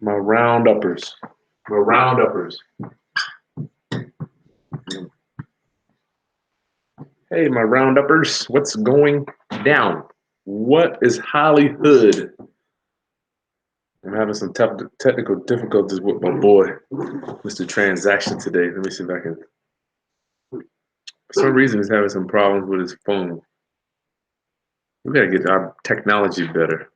My round-uppers. My round-uppers. Hey, my round-uppers. What's going down? What is Hollywood? I'm having some technical difficulties with my boy, Mr. Transaction today. Let me see if I can. For some reason, he's having some problems with his phone. We gotta get our technology better.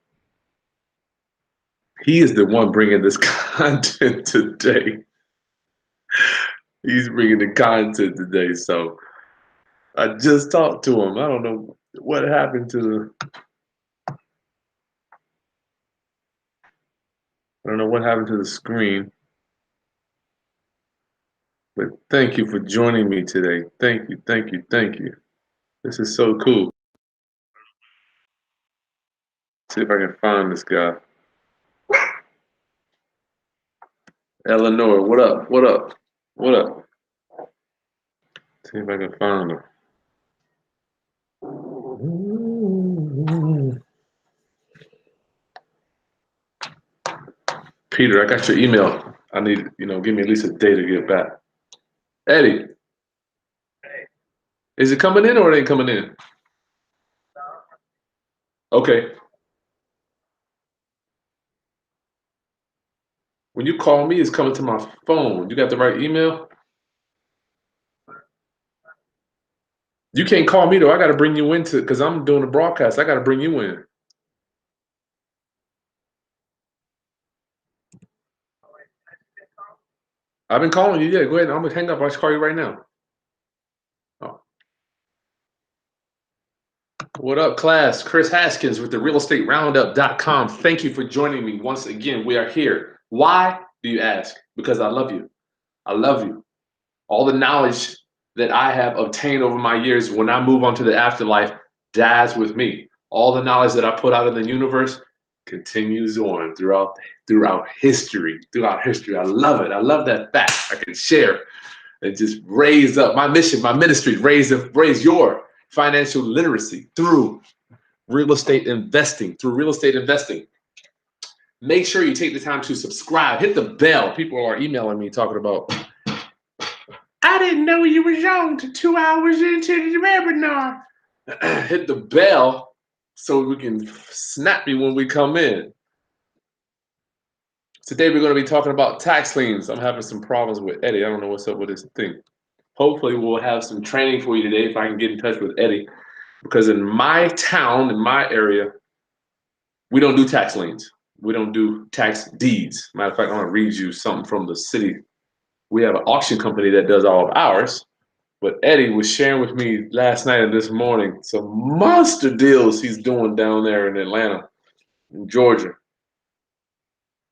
He is the one bringing this content today. He's bringing the content today. So I just talked to him. I don't know what happened to the screen. But thank you for joining me today. Thank you, thank you, thank you. This is so cool. See if I can find this guy. Eleanor, what up? What up? What up? See if I can find him. Peter, I got your email. I need, give me at least a day to get back. Eddie, is it coming in or it ain't coming in? Okay. When you call me, it's coming to my phone. You got the right email? You can't call me though. I got to bring you into because I'm doing the broadcast. I got to bring you in. I've been calling you. Yeah, go ahead. I'm gonna hang up. I'll call you right now. Oh. What up, class? Chris Haskins with the realestateroundup.com. Thank you for joining me once again. We are here. Why do you ask? Because I love you. I love you. All the knowledge that I have obtained over my years when I move on to the afterlife dies with me. All the knowledge that I put out in the universe continues on throughout history. Throughout history. I love it. I love that fact. I can share and just raise up my mission, my ministry, raise your financial literacy through real estate investing. Make sure you take the time to subscribe. Hit the bell. People are emailing me talking about, I didn't know you was on to 2 hours into the webinar. Hit the bell so we can snap you when we come in. Today we're going to be talking about tax liens. I'm having some problems with Eddie. I don't know what's up with this thing. Hopefully we'll have some training for you today if I can get in touch with Eddie. Because in my town, in my area, we don't do tax liens. We don't do tax deeds. Matter of fact, I want to read you something from the city. We have an auction company that does all of ours. But Eddie was sharing with me last night and this morning some monster deals he's doing down there in Atlanta, in Georgia.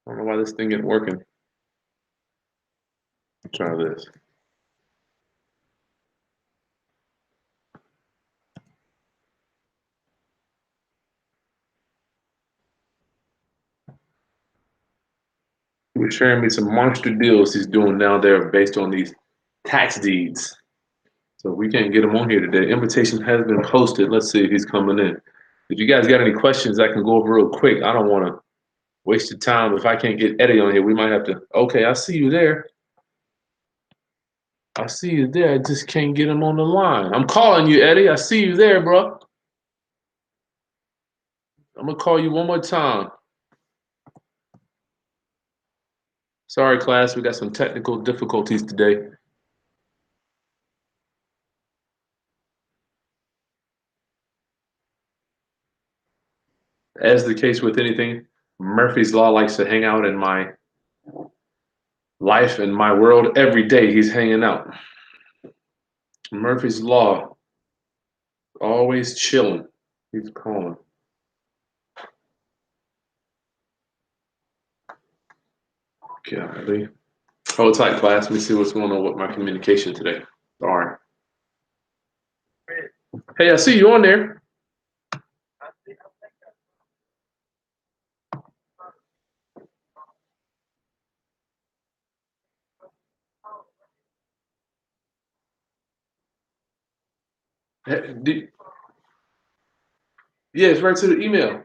I don't know why this thing isn't working. Let's try this. He was sharing me some monster deals he's doing down there based on these tax deeds. So we can't get him on here today. Invitation has been posted. Let's see if he's coming in. If you guys got any questions, I can go over real quick. I don't want to waste your time. If I can't get Eddie on here, we might have to. Okay, I see you there. I see you there. I just can't get him on the line. I'm calling you, Eddie. I see you there, bro. I'm going to call you one more time. Sorry, class. We got some technical difficulties today. As the case with anything, Murphy's Law likes to hang out in my life and my world every day. He's hanging out. Murphy's Law, always chilling. He's calling. Golly. Hold tight, class. Let me see what's going on with my communication today. Sorry. Hey, I see you on there. Yeah, it's right to the email.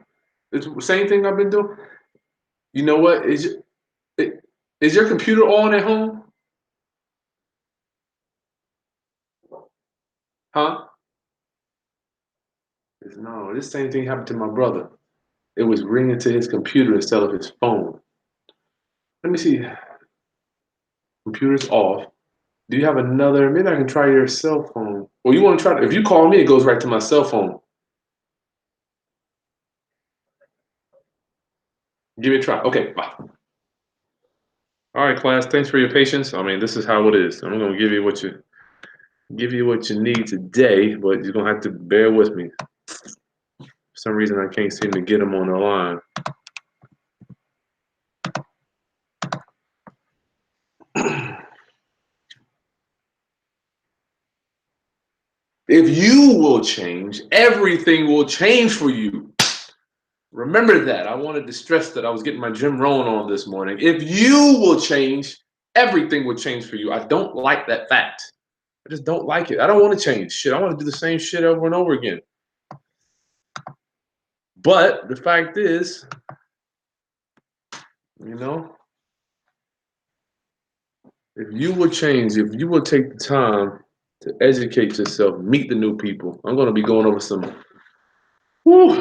It's the same thing I've been doing. You know what? Is your computer on at home? Huh? No, this same thing happened to my brother. It was ringing to his computer instead of his phone. Let me see. Computer's off. Do you have another? Maybe I can try your cell phone. Well, you want to try? If you call me, it goes right to my cell phone. Give it a try. Okay, bye. All right, class. Thanks for your patience. I mean, this is how it is. I'm gonna give you what you need today, but you're gonna have to bear with me. For some reason, I can't seem to get them on the line. If you will change, everything will change for you. Remember that. I wanted to stress that. I was getting my Jim Rohn on this morning. If you will change, everything will change for you. I don't like that fact. I just don't like it. I don't want to change shit. I want to do the same shit over and over again. But the fact is, you know, if you will change, if you will take the time to educate yourself, meet the new people. I'm going to be going over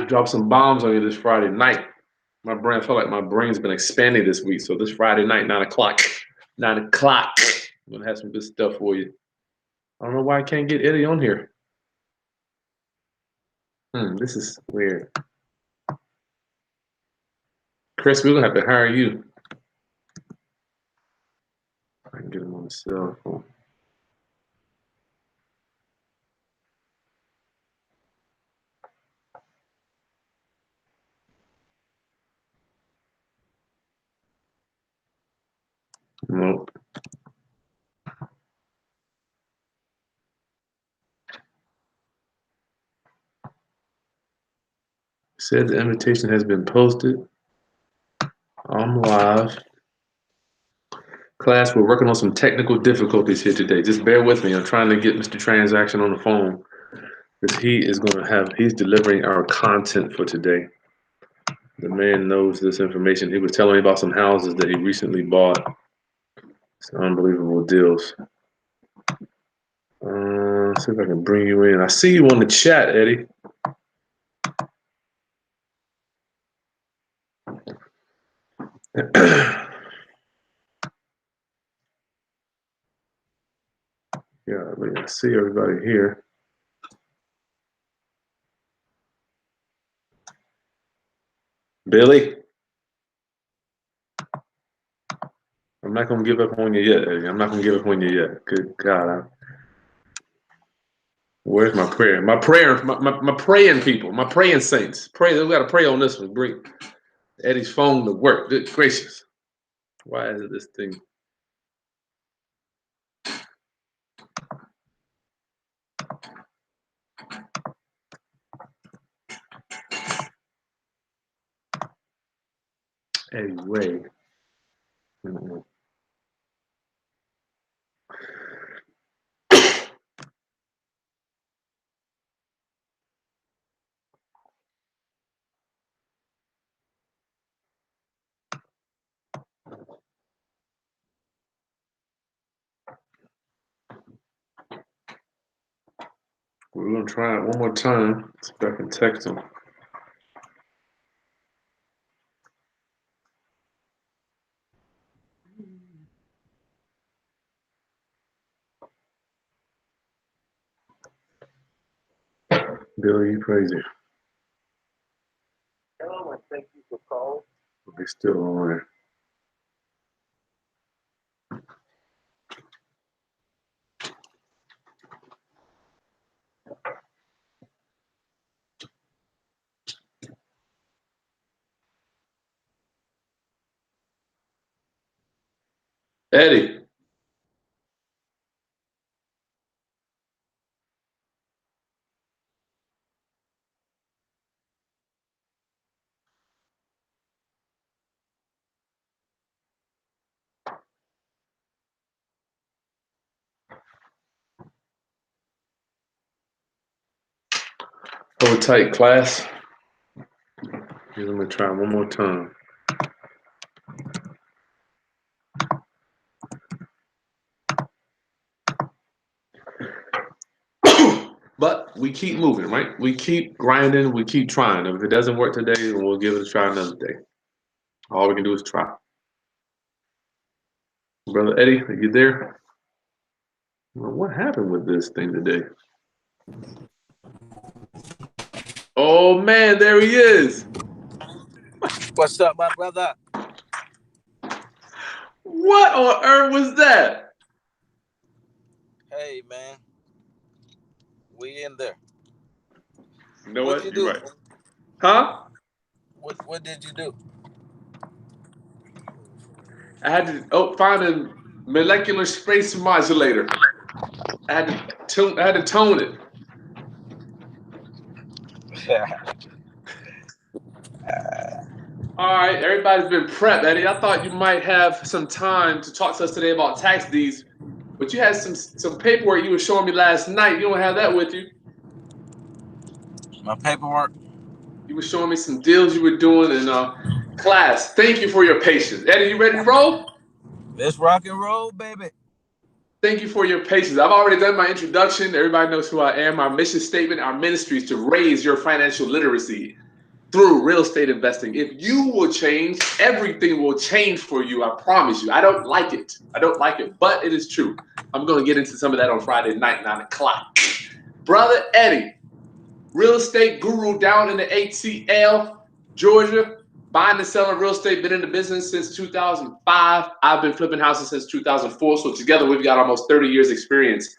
drop some bombs on you this Friday night. My brain, I feel like my brain's been expanding this week. So this Friday night, 9 o'clock, 9 o'clock, I'm going to have some good stuff for you. I don't know why I can't get Eddie on here. This is weird. Chris, we're going to have to hire you. I can get him on the cell phone. Nope. Said the invitation has been posted. I'm live. Class, we're working on some technical difficulties here today. Just bear with me. I'm trying to get Mr. Transaction on the phone because he's delivering our content for today. The man knows this information. He was telling me about some houses that he recently bought. It's unbelievable deals. See if I can bring you in. I see you on the chat, Eddie. Yeah, I see everybody here. Billy, I'm not gonna give up on you yet, Eddie. I'm not gonna give up on you yet. Good God, where's my prayer? My praying people, my praying saints. Pray. We gotta pray on this one. Bring Eddie's phone to work. Good gracious, why is it this thing? Anyway. We're gonna try it one more time. See if I can text him. Billy, you crazy. Hello, and thank you for calling. We'll be still on there. Eddie. Hold tight, class. I'm gonna try one more time. But we keep moving, right? We keep grinding, we keep trying. If it doesn't work today, then we'll give it a try another day. All we can do is try. Brother Eddie, are you there? Well, what happened with this thing today? Oh man, there he is. What's up, my brother? What on earth was that? Hey, man. We in there. You know What what? you You're do? right. Huh? What did you do? I had to find a molecular space modulator. I had to tone it. All right, everybody's been prepped, Eddie. I thought you might have some time to talk to us today about tax deeds, but you had some paperwork you were showing me last night. You don't have that with you. My paperwork. You were showing me some deals you were doing in class. Thank you for your patience, Eddie. You ready to roll? Let's rock and roll, baby. Thank you for your patience. I've already done my introduction. Everybody knows who I am. Our mission statement, our ministry is to raise your financial literacy through real estate investing. If you will change, everything will change for you. I promise you. I don't like it. I don't like it, but it is true. I'm going to get into some of that on Friday night, 9 o'clock. Brother Eddie, real estate guru down in the ATL, Georgia, buying and selling real estate, been in the business since 2005. I've been flipping houses since 2004. So together we've got almost 30 years experience.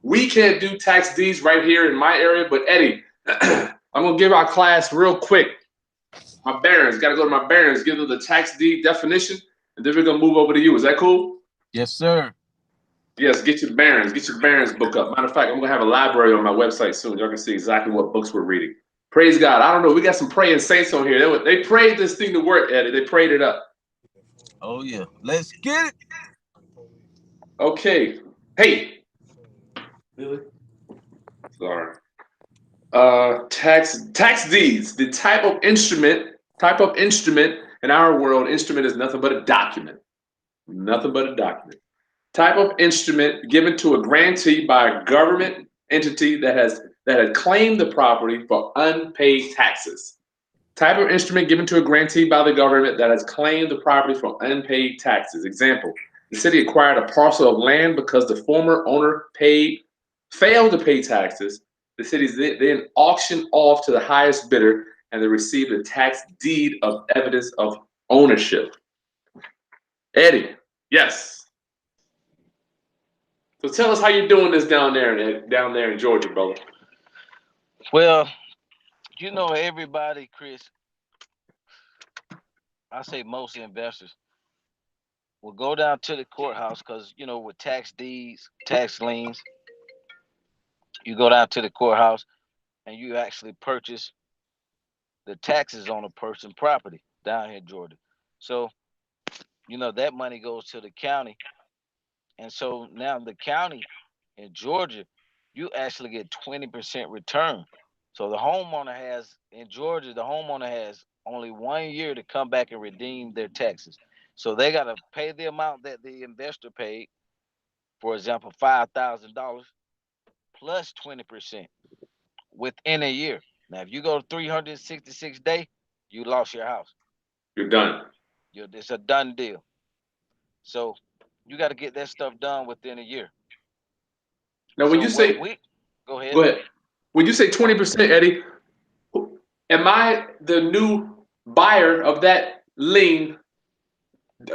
We can't do tax deeds right here in my area, but Eddie, I'm going to give our class real quick. My bearings, got to go to my bearings, give them the tax deed definition, and then we're going to move over to you. Is that cool? Yes, sir. Yes, get your bearings book up. Matter of fact, I'm going to have a library on my website soon. Y'all can see exactly what books we're reading. Praise God. I don't know. We got some praying saints on here. They prayed this thing to work, Eddie. They prayed it up. Oh yeah. Let's get it. Okay. Hey. Really? Sorry. Tax deeds. The type of instrument in our world. Instrument is nothing but a document. Nothing but a document. Type of instrument given to a grantee by a government entity that has claimed the property for unpaid taxes. Type of instrument given to a grantee by the government that has claimed the property for unpaid taxes. Example: the city acquired a parcel of land because the former owner failed to pay taxes. The city then auctioned off to the highest bidder, and they received a tax deed of evidence of ownership. Eddie, yes. So tell us how you're doing this down there in Georgia, brother. Well, everybody, Chris. I say most investors will go down to the courthouse because with tax deeds, tax liens, you go down to the courthouse and you actually purchase the taxes on a person's property down here in Georgia. So that money goes to the county, and so now the county in Georgia, you actually get 20% return. So the homeowner has only 1 year to come back and redeem their taxes. So they got to pay the amount that the investor paid, for example, $5,000 plus 20% within a year. Now, if you go 366 days, you lost your house. You're done. It's a done deal. So you got to get that stuff done within a year. Now, when So you what say, we go ahead. go ahead. When you say 20%, Eddie, am I the new buyer of that lien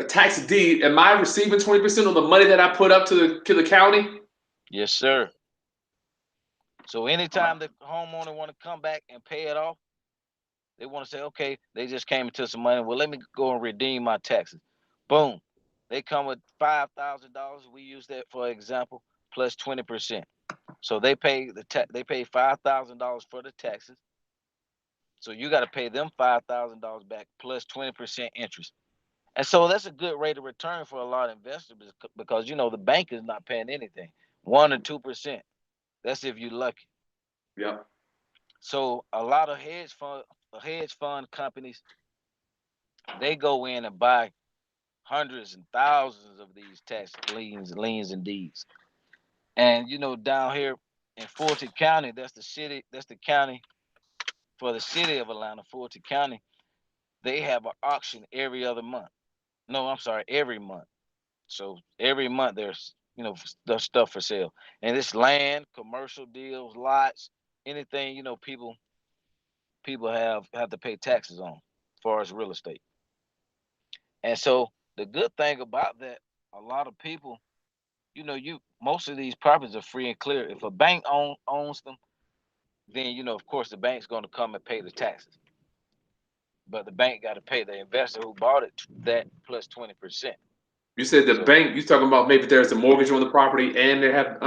tax deed? Am I receiving 20% on the money that I put up to the county? Yes, sir. So anytime the homeowner want to come back and pay it off, they want to say, okay, they just came into some money. Well, let me go and redeem my taxes. Boom. They come with $5,000. We use that for example, plus 20%. So they pay they pay $5,000 for the taxes. So you got to pay them $5,000 back plus 20% interest. And so that's a good rate of return for a lot of investors because the bank is not paying anything, 1 or 2%. That's if you're lucky. Yeah. So a lot of hedge fund companies, they go in and buy hundreds and thousands of these tax liens and deeds. And down here in Fulton County, that's the county for the city of Atlanta, Fulton County. They have an auction every other month. No, I'm sorry, every month. So every month there's the stuff for sale, and it's land, commercial deals, lots, anything people have to pay taxes on, as far as real estate. And so the good thing about that, a lot of people, you most of these properties are free and clear. If a bank owns them, then of course the bank's going to come and pay the taxes. But the bank got to pay the investor who bought it that plus 20%. You said the So bank. You talking about maybe there's a mortgage on the property and they have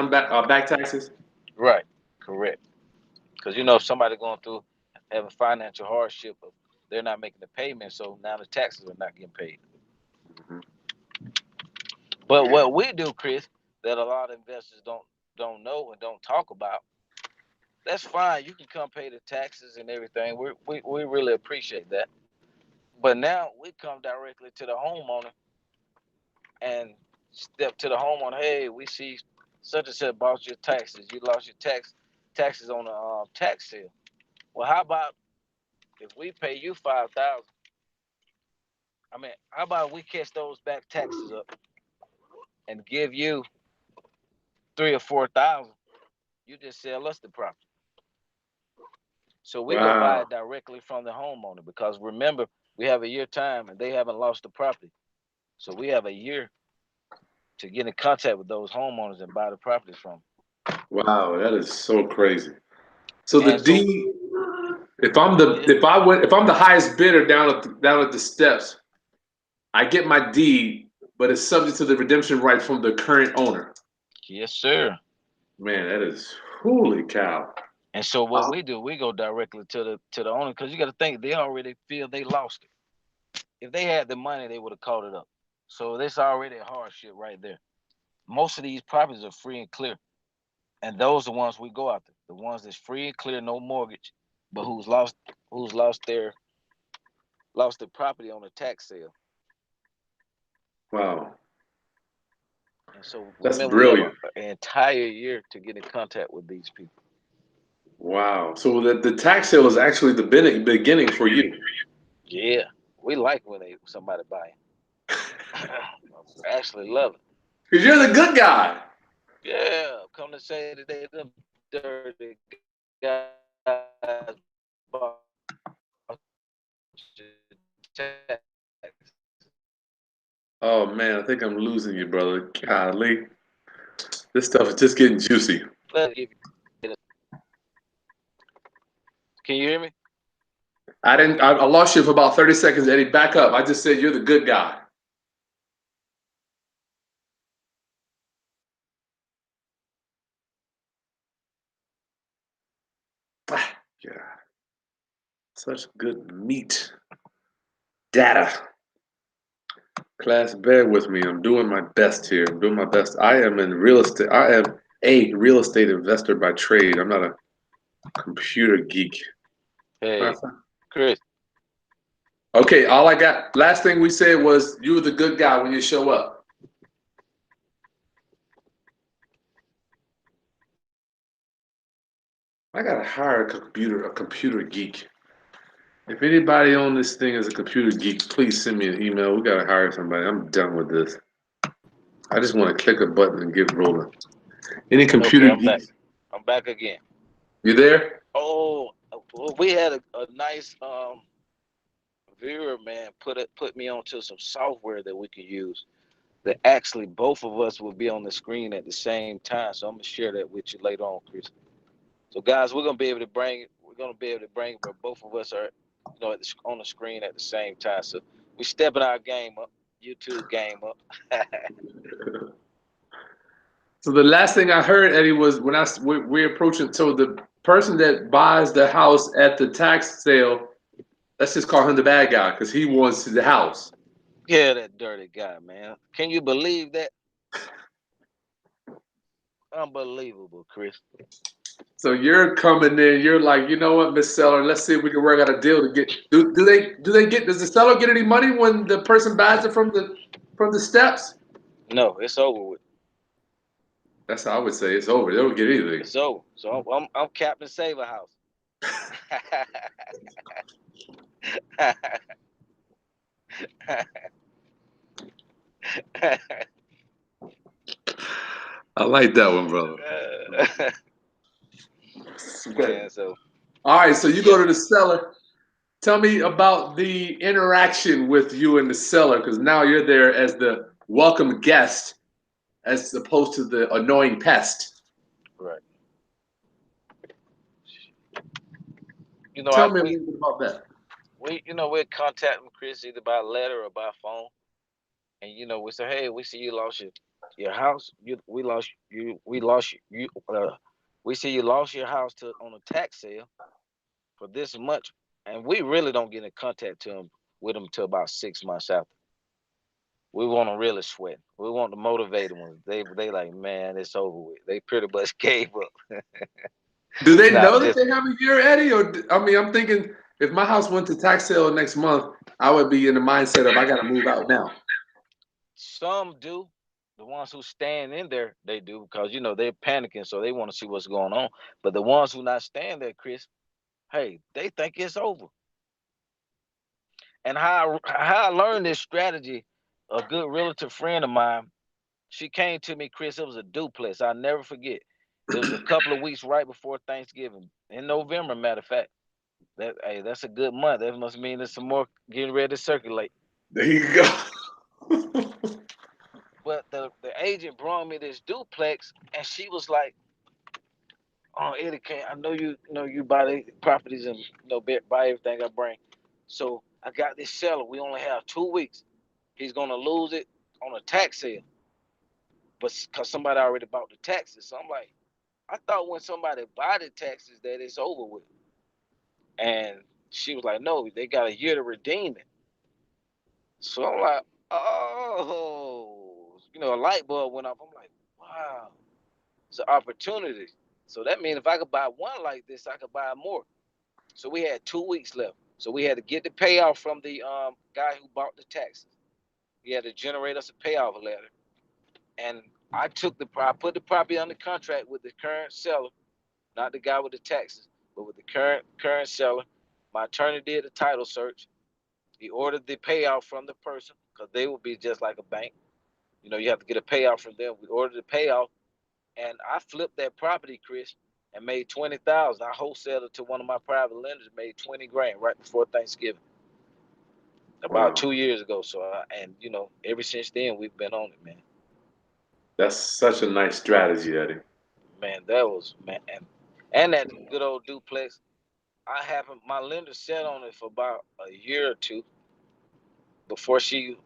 back taxes. right, correct. Because if somebody going through having financial hardship, they're not making the payment, so now the taxes are not getting paid. Mm-hmm. But what we do, Chris, that a lot of investors don't know and don't talk about, that's fine. You can come pay the taxes and everything. We really appreciate that. But now we come directly to the homeowner and step to the homeowner. Hey, we see such and such bought your taxes. You lost your taxes on a tax sale. Well, how about if we pay you 5,000? I mean, how about we catch those back taxes up and give you 3 or 4 thousand? You just sell us the property. So we go buy Wow. it directly from the homeowner because remember, we have a year time and they haven't lost the property. So we have a year to get in contact with those homeowners and buy the properties from them. Wow, that is so crazy. So the And so deed, if I'm the highest bidder down at the steps, I get my deed, but it's subject to the redemption right from the current owner. yes, sir. Man, that is holy cow. And so what we do, we go directly to the owner because you got to think they already feel they lost it. If they had the money, they would have caught it up. So that's already a hardship right there. Most of these properties are free and clear, and those are the ones we go after. The ones that's free and clear, no mortgage, but who's lost their property on a tax sale. Wow, And so that's remember, we have brilliant. an entire year to get in contact with these people. Wow. So the tax sale is actually the beginning for you. Yeah, we like when somebody buy it. Actually love it. Because you're the good guy. Yeah, come to say that they them dirty guys Oh man, I think I'm losing you, brother. Golly. This stuff is just getting juicy. Can you hear me? I lost you for about 30 seconds, Eddie. Back up. I just said you're the good guy. Ah, yeah. Such good meat. Data. Class, bear with me. I'm doing my best here. I'm doing my best. I am in real estate. I am a real estate investor by trade. I'm not a computer geek. Hey, Chris. Okay, all I got, last thing we said was you were the good guy when you show up. I gotta hire a computer geek. If anybody on this thing is a computer geek, please send me an email. We gotta hire somebody. I'm done with this. I just want to click a button and get rolling. Any Okay, computer I'm back. geeks? I'm back again. You there? Oh, well, we had a nice viewer man put me onto some software that we can use. That actually both of us will be on the screen at the same time. So I'm gonna share that with you later on, Chris. So guys, we're gonna be able to bring where both of us are, on the screen at the same time. So we stepping our game up, YouTube game up. So the last thing I heard, Eddie, was when we're approaching. So the person that buys the house at the tax sale, let's just call him the bad guy because he wants the house. Yeah, that dirty guy, man. Can you believe that? Unbelievable, Chris. So you're coming in. You're like, you know what, Miss Seller? Let's see if we can work out a deal to get. Do they get? Does the seller get any money when the person buys it from the steps? No, it's over with. That's how I would say it's over. They don't get anything. It's over. So I'm Captain Saver House. I like that one, brother. Okay. Man, so All right, so you go yeah, to the seller. Tell me about the interaction with you and the seller, because now you're there as the welcome guest, as opposed to the annoying pest. right. You know, Tell me a little bit about that. we're contacting Chris either by letter or by phone, and we say, hey, we see you lost your house. We lost you. We lost you. We see you lost your house to on a tax sale for this much, and we really don't get in contact with them till about 6 months after. We want to really sweat. We want the motivated ones. They like, man, it's over with. They pretty much gave up. Do they Now know that this they have a year, Eddie? Or I mean, I'm thinking if my house went to tax sale next month, I would be in the mindset of I got to move out now. some do. The ones who stand in there, they do because they're panicking, so they want to see what's going on. But the ones who not stand there, Chris, hey, they think it's over. And how I learned this strategy, a good relative friend of mine, she came to me, Chris. It was a duplex. I'll never forget. It was a couple of weeks right before Thanksgiving in November. Matter of fact, that's a good month. That must mean there's some more getting ready to circulate. There you go. But the agent brought me this duplex, and she was like, "Oh, Eddie, I know you buy the properties and buy everything I bring. So I got this seller. We only have 2 weeks. He's gonna lose it on a tax sale, but because somebody already bought the taxes. So I'm like, I thought when somebody buy the taxes that it's over with. And she was like, no, they got a year to redeem it. So I'm like, oh, a light bulb went off. I'm like, wow, it's an opportunity. So that means if I could buy one like this, I could buy more. So we had 2 weeks left. So we had to get the payoff from the guy who bought the taxes. He had to generate us a payoff letter. And I put the property under contract with the current seller, not the guy with the taxes, but with the current seller. My attorney did the title search. He ordered the payout from the person because they would be just like a bank. You have to get a payout from them. We ordered the payout, and I flipped that property, Chris, and made 20,000. I wholesaled it to one of my private lenders, made 20 grand right before Thanksgiving, about Wow, 2 years ago. So, ever since then we've been on it, man. that's such a nice strategy, Eddie. Man, that was man, and that good old duplex. I haven't. My lender sat on it for about a year or two before she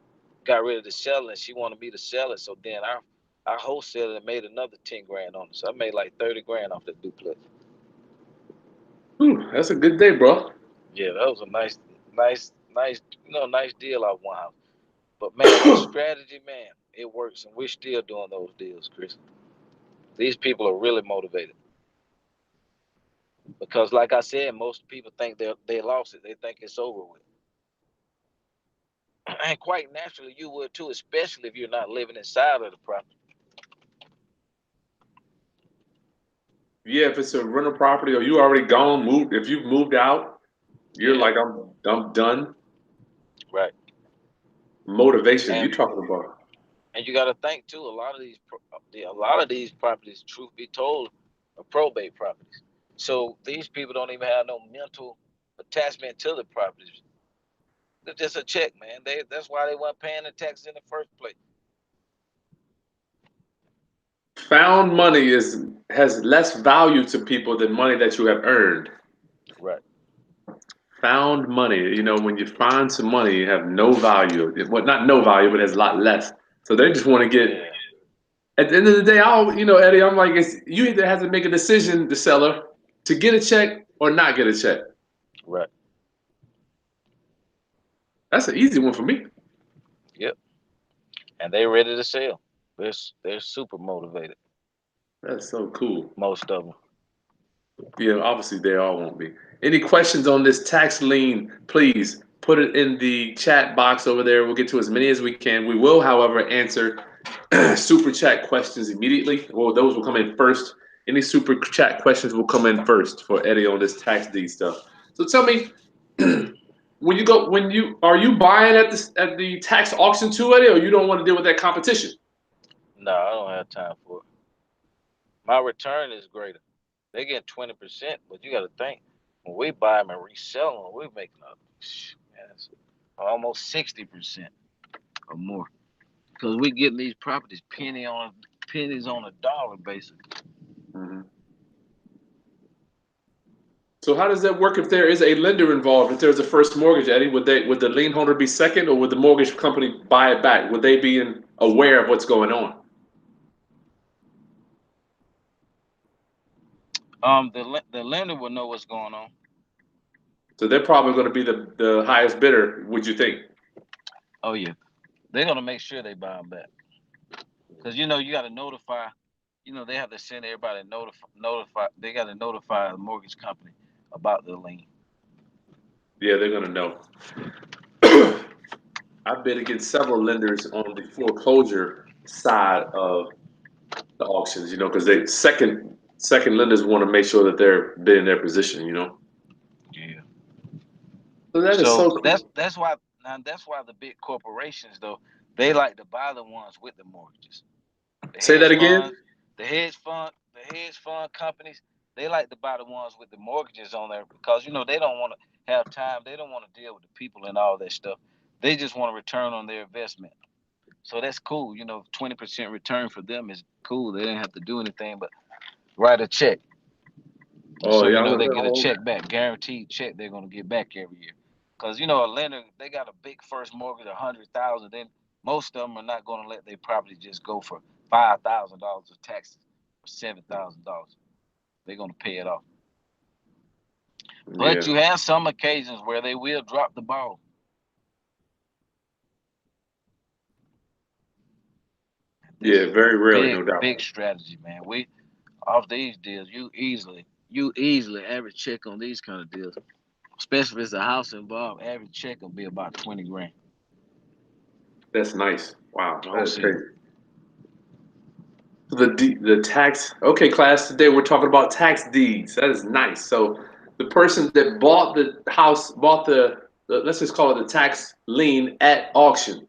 got rid of the seller, and she wanted me to sell it. So then I wholesaled and made another 10 grand on it. So I made like 30 grand off the duplex. Whew, that's a good day, bro. Yeah, that was a nice, nice deal off one house. But man, that strategy, man, it works, and we're still doing those deals, Chris. These people are really motivated because, like I said, most people think they lost it. They think it's over with, and quite naturally, you would too, especially if you're not living inside of the property. Yeah, if it's a rental property or you already gone, moved, if you've moved out, you're Yeah, like, I'm done. right. Motivation, And you talking about. and you got to think too. A lot of these properties, truth be told, are probate properties. So these people don't even have no mental attachment to the properties. They're just a check, man. That's why they weren't paying the taxes in the first place. Found money has less value to people than money that you have earned. Right. Found money, when you find some money, you have no value. Well, not no value, but has a lot less. So they just want to get. Yeah. At the end of the day, Eddie, I'm like, you either have to make a decision, the seller, to get a check or not get a check. Right. That's an easy one for me. Yep. And they ready to sell. They're super motivated. That's so cool. Most of them. Yeah, obviously they all won't be. Any questions on this tax lien, please put it in the chat box over there. We'll get to as many as we can. We will, however, answer super chat questions immediately. Well, those will come in first. Any super chat questions will come in first for Eddie on this tax deed stuff. So tell me, are you buying at the tax auction too, Eddie, or you don't want to deal with that competition? No, I don't have time for it. My return is greater. They get 20%, but you got to think when we buy them and resell them, we're making up man, it's almost 60% or more because we getting these properties pennies on a dollar basically. Mm-hmm. So how does that work if there is a lender involved? If there's a first mortgage, Eddie, would the lien holder be second, or would the mortgage company buy it back? Would they be aware of what's going on? The lender will know what's going on. So they're probably going to be the highest bidder, would you think? Oh yeah, they're gonna make sure they buy them back because you got to notify. They have to send everybody notify. They got to notify the mortgage company about the lien. Yeah, they're going to know. I've bid against several lenders on the foreclosure side of the auctions, because they second lenders want to make sure that they're bidding their position. Yeah. So that is So so cool. that's why the big corporations though they like to buy the ones with the mortgages. The Say hedge that again. funds, the hedge fund companies, they like to buy the ones with the mortgages on there because they don't want to have time. They don't want to deal with the people and all that stuff. They just want a return on their investment. So that's cool. 20% return for them is cool. They didn't have to do anything but write a check. And Oh so yeah, I'm they gonna get a hold check back, guaranteed check they're gonna get back every year. Cause a lender they got a big first mortgage, 100,000. Then most of them are not gonna let their property just go for $5,000 of taxes or $7,000. They're gonna pay it off. that. But Yeah, you have some occasions where they will drop the ball. This yeah, is a very rarely, big, no doubt. big strategy, man. We off these deals, you easily average check on these kind of deals, especially if it's a house involved. Average check will be about 20 grand That's nice. Wow, that on is sale. crazy. The tax. Okay, class. Today we're talking about tax deeds. That is nice. So the person that bought the house bought the let's just call it the tax lien at auction.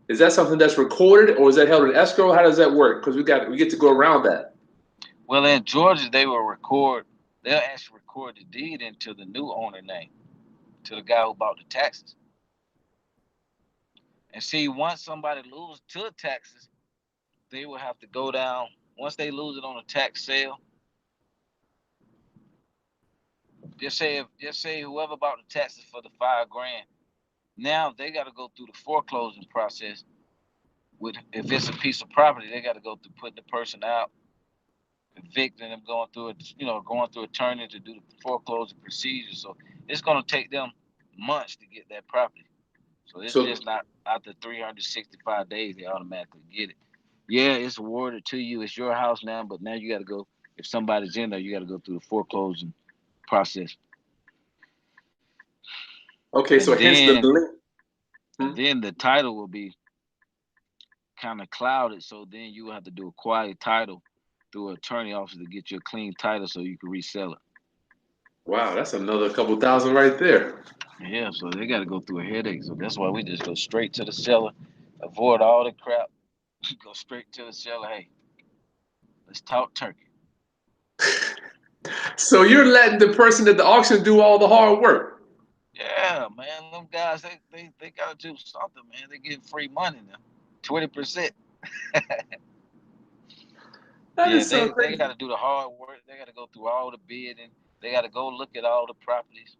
Is that something that's recorded, or is that held in escrow? How does that work? Because we get to go around that. Well, in Georgia, they'll actually record the deed into the new owner name, to the guy who bought the taxes. And see, once somebody loses to the taxes, they will have to go down. Once they lose it on a tax sale, just say whoever bought the taxes for the 5 grand, now they got to go through the foreclosing process. With if it's a piece of property, they got to go through putting the person out, evicting them, going through attorney to do the foreclosure procedure. So it's gonna take them months to get that property. So it's So just not after 365 days they automatically get it. Yeah, it's awarded to you. It's your house now, but now you got to go. If somebody's in there, you got to go through the foreclosing process, okay, so and hence the then lien. and Hmm? then the title will be kind of clouded. So then you will have to do a quiet title through an attorney office to get you a clean title so you can resell it. Wow, that's another couple thousand right there. Yeah, so they got to go through a headache. So that's why we just go straight to the seller, avoid all the crap, go straight to the seller. Hey, let's talk turkey. So you're letting the person at the auction do all the hard work. Yeah, man, them guys they gotta do something, man. They get free money now, 20%. That Yeah, is so they crazy. gotta do the hard work. They gotta go through all the bidding. They gotta go look at all the properties.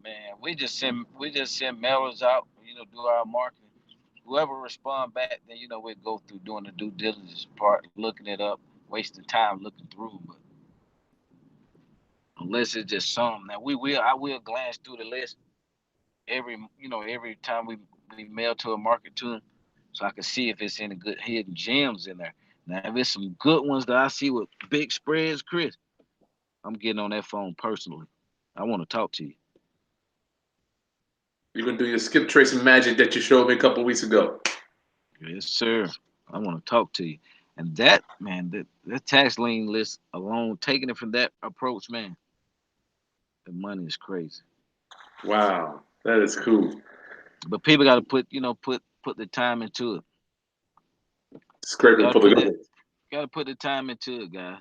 Man, we just send mailers out. Do our marketing. Whoever respond back, then we go through doing the due diligence part, looking it up, wasting time looking through. But unless it's just some, now I will glance through the list every time we mail to a market to them, so I can see if it's any good hidden gems in there. Now, if it's some good ones that I see with big spreads, Chris, I'm getting on that phone personally. I want to talk to you. You're gonna do your skip tracing magic that you showed me a couple weeks ago. Yes, sir. I want to talk to you. And that, man, that tax lien list alone, taking it from that approach, man, the money is crazy. Wow, that is cool. But people got to put the time into it. Scraping Got to for the put it. gold. Got to put the time into it, guys.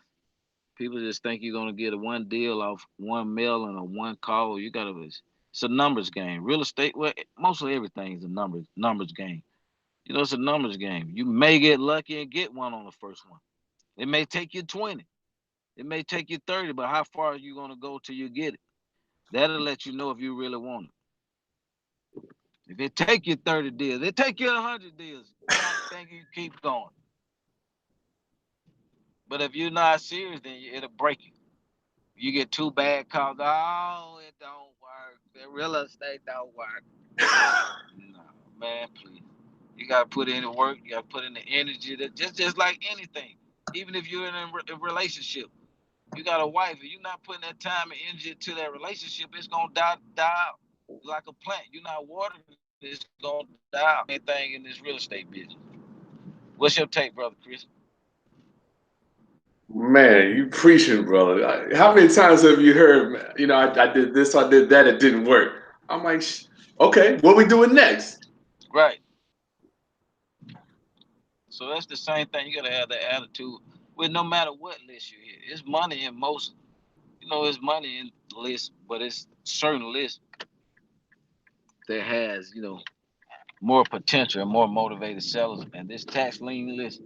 People just think you're gonna get a one deal off one mail and a one call. You gotta. It's a numbers game. Real estate, well, mostly everything is a numbers game. You know, it's a numbers game. You may get lucky and get one on the first one. It may take you 20. It may take you 30, but how far are you gonna go till you get it? That'll let you know if you really want it. If it take you 30 deals, it take you 100 deals. You might think you keep going. But if you're not serious, then it'll break you. You get two bad calls. Oh, it don't work. The real estate don't work. No, man, please. You gotta put in the work. You gotta put in the energy. That just like anything. Even if you're in a relationship, you got a wife. If you're not putting that time and energy to that relationship, it's gonna die out like a plant. You're not watering it, it's gonna die out. Anything in this real estate business. What's your take, brother Chris? Man, you preaching, brother. How many times have you heard, I did this, I did that, it didn't work. I'm like, okay, what we doing next? Right. So that's the same thing. You gotta have that attitude with no matter what list you hit. It's money in most, it's money in lists, but it's certain lists that has, more potential and more motivated sellers. And this tax lien list,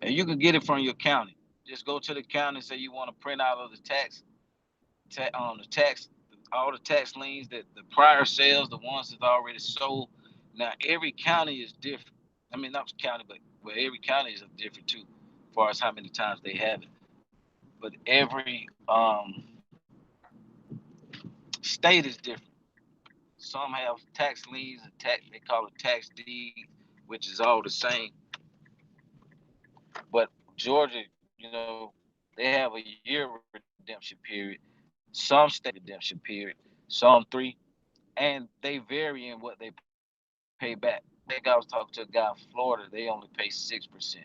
and you can get it from your county. Just go to the county and say you want to print out of the the tax, all the tax liens that the prior sales, the ones that already sold. Now every county is different. I mean, not the county, but well, every county is different too, as far as how many times they have it. But every state is different. Some have tax liens and they call it tax deed, which is all the same. But Georgia, they have a year redemption period. Some states have a redemption period, some 3, and they vary in what they pay back. I think I was talking to a guy in Florida, they only pay 6%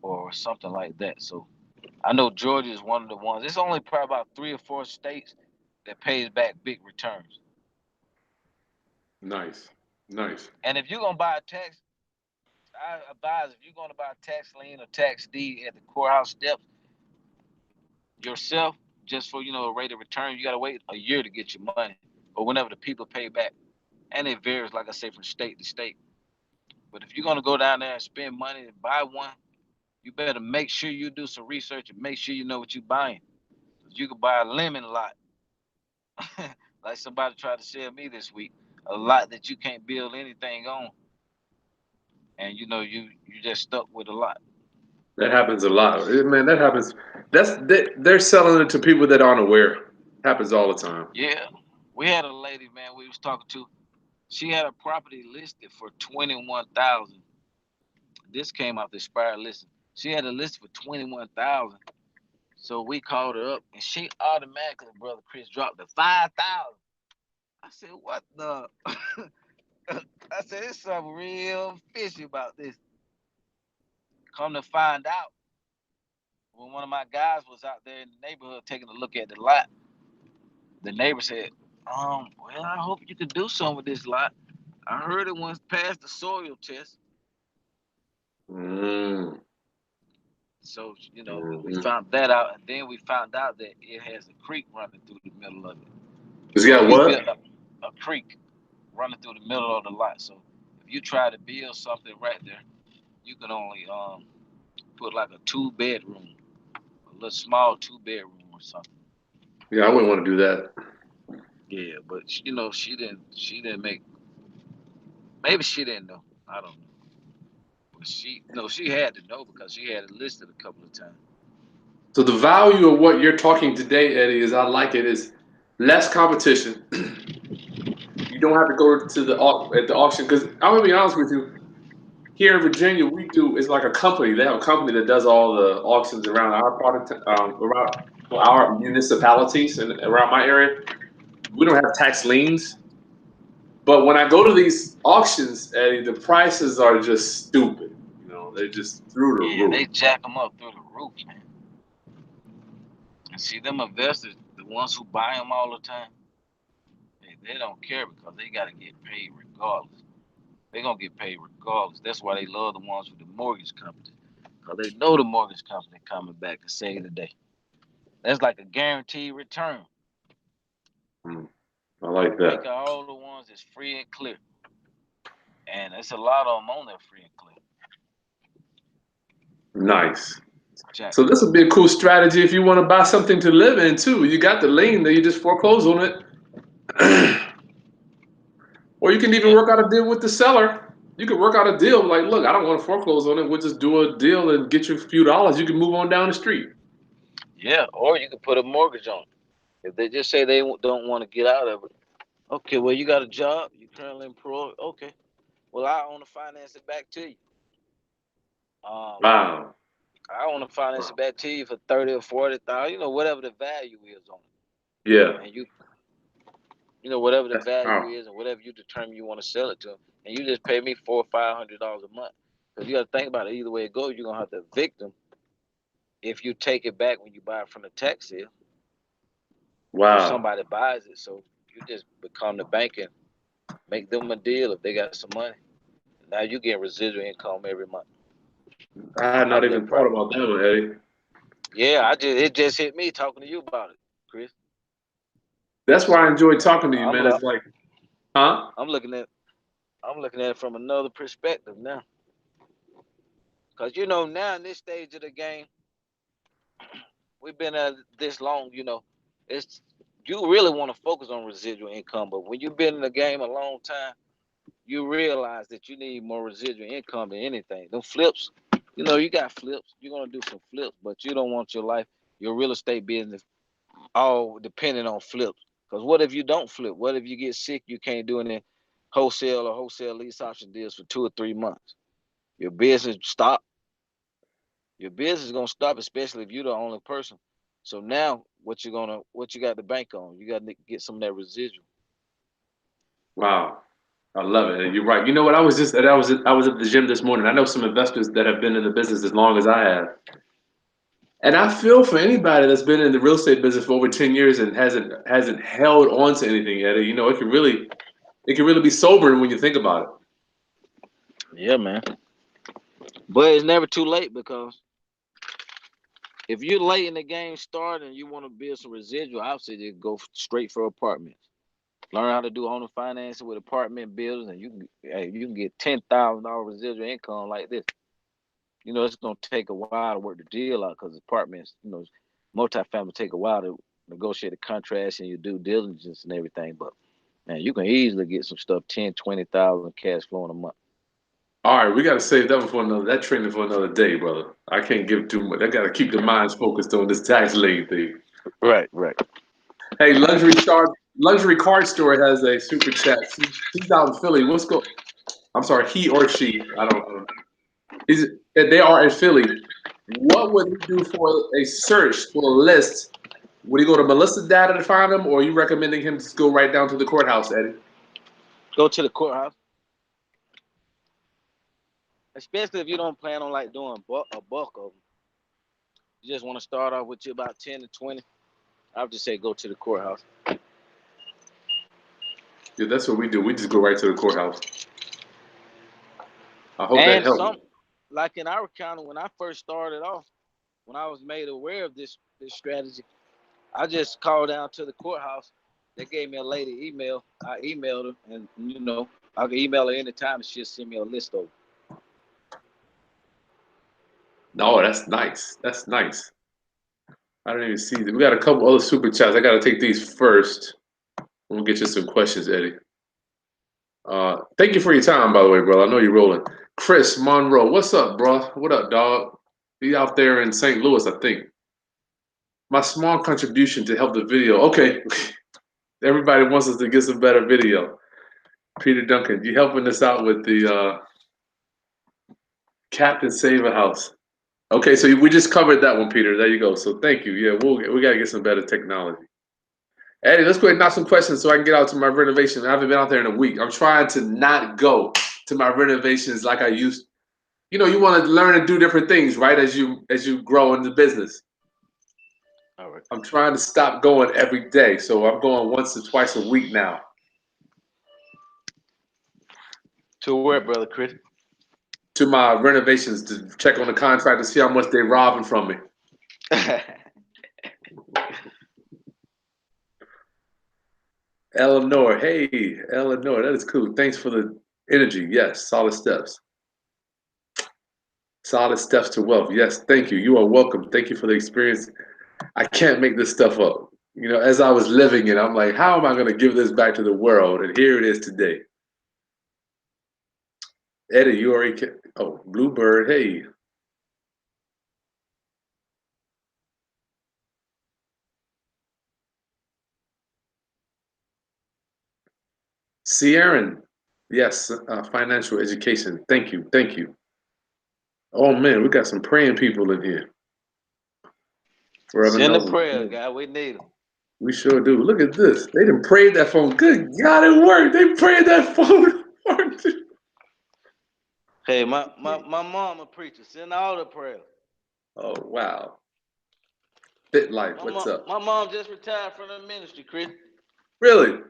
or something like that. So I know Georgia is one of the ones. It's only probably about 3 or 4 states that pays back big returns. Nice, nice. And if you're gonna buy a tax, I advise if you're gonna buy a tax lien or tax deed at the courthouse steps yourself, just for a rate of return, you gotta wait a year to get your money, or whenever the people pay back. And it varies, like I say, from state to state. But if you're gonna go down there and spend money to buy one, you better make sure you do some research and make sure you know what you're buying. You could buy a lemon lot, like somebody tried to sell me this week, a lot that you can't build anything on, and you just stuck with a lot. That happens a lot. Man, that happens. They're selling it to people that aren't aware. Happens all the time. Yeah, we had a lady, man, we was talking to. She had a property listed for 21,000. This came off the expired listing. She had a list for 21,000. So we called her up, and she automatically, brother Chris, dropped to 5,000. I said, "What the?" I said, "There's something real fishy about this." Come to find out, when one of my guys was out there in the neighborhood taking a look at the lot, the neighbor said, well, I hope you could do something with this lot. I heard it once passed the soil test." Mm, So, we hmm found that out, and then we found out that it has a creek running through the middle of it. It's So if got you build what? a creek running through the middle of the lot, so if you try to build something right there, you can only put like a 2 bedroom, a little small 2 bedroom or something. Yeah, I wouldn't want to do that. Yeah, but she didn't make. Maybe she didn't know. I don't know. But she no, she had to know because she had it listed a couple of times. So the value of what you're talking today, Eddie, is I like it is less competition. You don't have to go to at the auction because I'm gonna be honest with you. Here in Virginia, we do it's like a company. They have a company that does all the auctions around our product around. our municipalities and around my area, we don't have tax liens. But when I go to these auctions, Eddie, the prices are just stupid. You know, they're just through the Yeah, roof. they jack them up through the roof, man. And see them investors, the ones who buy them all the time, they don't care because they got to get paid regardless. They're going to get paid regardless. That's why they love the ones with the mortgage companies because they know the mortgage company coming back to save the day. That's like a guaranteed return. Mm, I like Make that. all the ones that's free and clear. And it's a lot of them on there free and clear. Nice. Jack So them this up. would be a cool strategy if you want to buy something to live in too. You got the lien, then you just foreclose on it. Or you can even Yeah, work out a deal with the seller. You could work out a deal like, look, I don't want to foreclose on it. We'll just do a deal and get you a few dollars. You can move on down the street. yeah. Or you could put a mortgage on it. If they just say they don't want to get out of it. Okay, well, you got a job. You currently employed. Okay. Well, I want to finance it back to you. Um, Wow. I want to finance it back to you for 30 or 40,000. Whatever the value is on Yeah, it, and whatever the that's value powerful. is, and whatever you determine you want to sell it to, and you just pay me $400 or $500 a month. Because you got to think about it. Either way it goes, you're gonna have to evict them if you take it back when you buy it from the tax sale, or Wow. somebody buys it. So you just become the bank and make them a deal if they got some money. Now you get residual income every month I had out not of that even thought property. about that one, Eddie. Yeah, it just hit me talking to you about it, Chris. That's why I So enjoy talking to you, I'm man. It's like, huh? I'm looking at I'm looking at it from another perspective now. Cause now in this stage of the game, we've been at this long. It's you really want to focus on residual income, but when you've been in the game a long time, you realize that you need more residual income than anything. Them flips, you got flips. You're gonna do some flips, but you don't want your real estate business, all dependent on flips. Because what if you don't flip? What if you get sick? You can't do any wholesale lease option deals for 2 or 3 months. Your business stop. Your business is gonna stop, especially if you're the only person. So now, what you got to bank on? You got to get some of that residual. Wow. I love it. And you're right. You know what? I was at the gym this morning. I know some investors that have been in the business as long as I have. And I feel for anybody that's been in the real estate business for over 10 years and hasn't held on to anything yet. You know, it can really be sobering when you think about it. Yeah, man. But it's never too late because if you're late in the game start and you want to build some residual, I would say just go straight for apartments. Learn how to do owner financing with apartment buildings, and you can get $10,000 residual income like this. It's gonna take a while to work the deal out because apartments, multifamily take a while to negotiate the contracts and your due diligence and everything. But man, you can easily get some stuff 10, 20,000 cash flow in a month. All right, we got to save that one for that training for another day, brother. I can't give too much. I got to keep the minds focused on this tax lien thing. Right, right. Hey, luxury card store has a super chat. She's out in Philly. I'm sorry, he or she. I don't know. They are in Philly. What would he do for a search for a list? Would he go to Melissa data to find them, or are you recommending him just go right down to the courthouse, Eddie? Go to the courthouse, especially if you don't plan on like doing a bulk of them. You just want to start off with you about 10 to 20. I would just say go to the courthouse. Yeah, that's what we do. We just go right to the courthouse. I hope that And helps. like in our county, when I first started off, when I was made aware of this strategy, I just called down to the courthouse. They gave me a lady email. I emailed her, and I can email her anytime, and she'll send me a list over. No, that's nice. That's nice. I don't even see that. We got a couple other super chats. I got to take these first. We'll get you some questions, Eddie. Thank you for your time, by the way, bro. I know you're rolling. Chris Monroe, what's up, bro? What up, dog? He out there in St. Louis, I think. My small contribution to help the video. Okay, everybody wants us to get some better video. Peter Duncan, you helping us out with the Captain Save a House. Okay, so we just covered that one, Peter. There you go. So thank you. Yeah, we gotta get some better technology. Eddie, let's go ahead and knock some questions so I can get out to my renovation. I haven't been out there in a week. I'm trying to not go to my renovations like I used. You know, you want to learn and do different things, right? As you grow in the business. All right. I'm trying to stop going every day, so I'm going once or twice a week now. To where, brother Chris? To my renovations to check on the contract to see how much they're robbing from me. Eleanor, hey, Eleanor, that is cool. Thanks for the energy. Yes, solid steps. Solid steps to wealth. Yes, thank you. You are welcome. Thank you for the experience. I can't make this stuff up. You know, as I was living it, I'm like, how am I going to give this back to the world? And here it is today. Eddie, you already. Oh, Bluebird, hey. Sierran, yes, financial education. Thank you. Thank you. Oh, man, we got some praying people in here. Forever Send a Noble. prayer, guy. We need them. We sure do. Look at this. They done prayed that phone. Good God, it worked. They prayed that phone. Hey, my mom a preacher. Send all the prayers. Oh, wow. Fit Life, what's up? My mom just retired from the ministry, Chris. Really?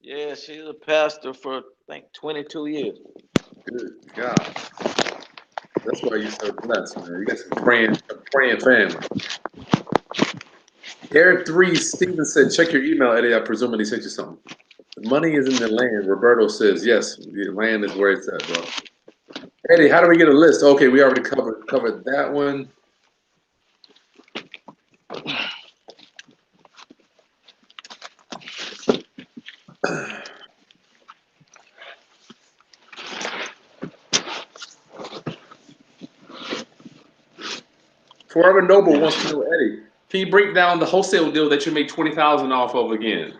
Yeah, she's a pastor for I think 22 years. Good God. That's why you're so blessed, man. You got some praying family. Eric 3 Steven said, check your email, Eddie. I presume he sent you something. The money is in the land. Roberto says, yes, the land is where it's at, bro. Eddie, how do we get a list? Okay, we already covered that one. Forever Noble wants to know, Eddie, can you break down the wholesale deal that you made 20,000 off of again?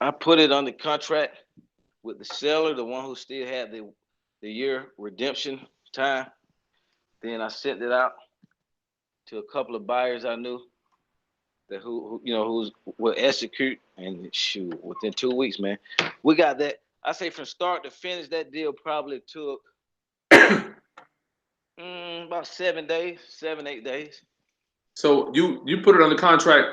I put it under contract with the seller, the one who still had the year redemption time. Then I sent it out to a couple of buyers I knew that who will execute, and shoot, within 2 weeks, man, we got that. I say from start to finish, that deal probably took about 7 days, 7-8 days. So you put it under contract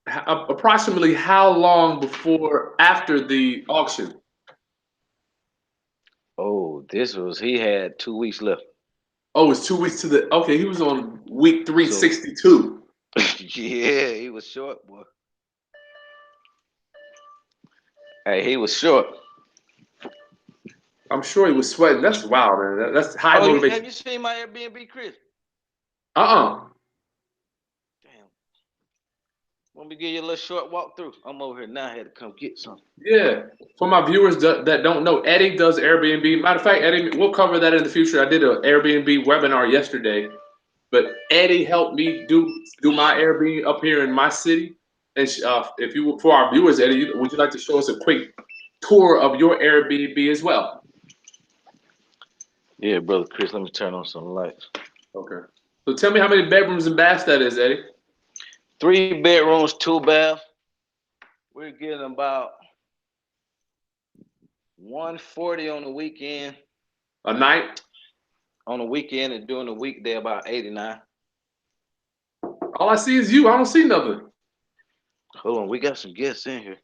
approximately how long before after the auction? Oh, he had 2 weeks left. Oh, it's 2 weeks to the okay. He was on week So 362. yeah, he was short, boy. Hey, he was short. I'm sure he was sweating. That's wild, man. That's high motivation. Have you seen my Airbnb, Chris? Uh-uh. Damn. Want me to give you a little short walkthrough? I'm over here now. I had to come get something. Yeah. For my viewers that don't know, Eddie does Airbnb. Matter of fact, Eddie, we'll cover that in the future. I did an Airbnb webinar yesterday, but Eddie helped me do my Airbnb up here in my city. And if you, for our viewers, Eddie, would you like to show us a quick tour of your Airbnb as well? Yeah, brother Chris, let me turn on some lights. Okay. So tell me how many bedrooms and baths that is, Eddie. 3 bedrooms, 2 baths. We're getting about 140 on the weekend. A night? On the weekend, and during the week, they're about 89. All I see is you. I don't see nothing. Hold on, we got some guests in here.